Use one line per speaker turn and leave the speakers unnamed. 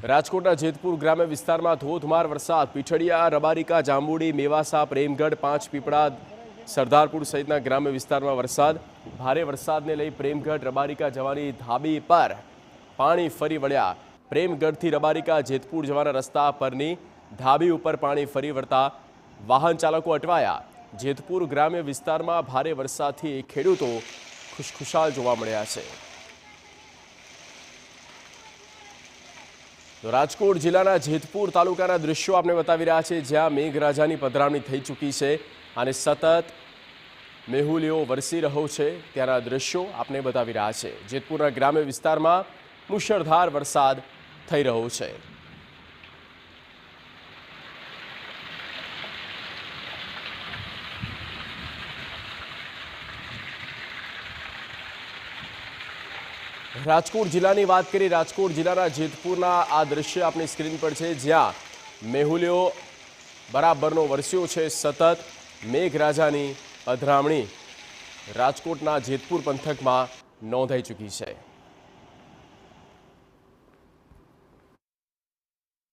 રાજકોટના જેતપુર ગ્રામ્ય વિસ્તારમાં ધોધમાર વરસાદ। પીઠડિયા, રબારિકા, જાંબુડી, મેવાસા, પ્રેમગઢ, પાંચ પીપળા, સરદારપુર સહિતના ગ્રામ્ય વિસ્તારમાં વરસાદ। ભારે વરસાદને લઈ પ્રેમગઢ રબારિકા જવાની ધાબી પર પાણી ફરી વળ્યા। પ્રેમગઢથી રબારિકા જેતપુર જવાના રસ્તા પરની ધાબી ઉપર પાણી ફરી વળતા વાહન ચાલકો અટવાયા। જેતપુર ગ્રામ્ય વિસ્તારમાં ભારે વરસાદથી ખેડૂતો ખુશખુશાલ જોવા મળ્યા છે। તો રાજકોટ જિલ્લાના જેતપુર તાલુકાના દૃશ્યો આપણે બતાવી રહ્યા છે, જ્યાં મેઘરાજાની પધરામણી થઈ ચૂકી છે અને સતત મેહુલિયો વરસી રહ્યો છે। ત્યાંના દૃશ્યો આપણે બતાવી રહ્યા છે। જેતપુરના ગ્રામ્ય વિસ્તારમાં મુશળધાર વરસાદ થઈ રહ્યો છે। રાજકોટ જિલ્લાની વાત કરીએ। રાજકોટ જિલ્લાના જેતપુરના આ દ્રશ્ય આપણી સ્ક્રીન પર છે, જ્યાં મેહુલિયો બરાબરનો વરસ્યો છે। સતત મેઘરાજાની પધરામણી રાજકોટના જેતપુર પંથકમાં નોંધાઈ ચૂકી છે।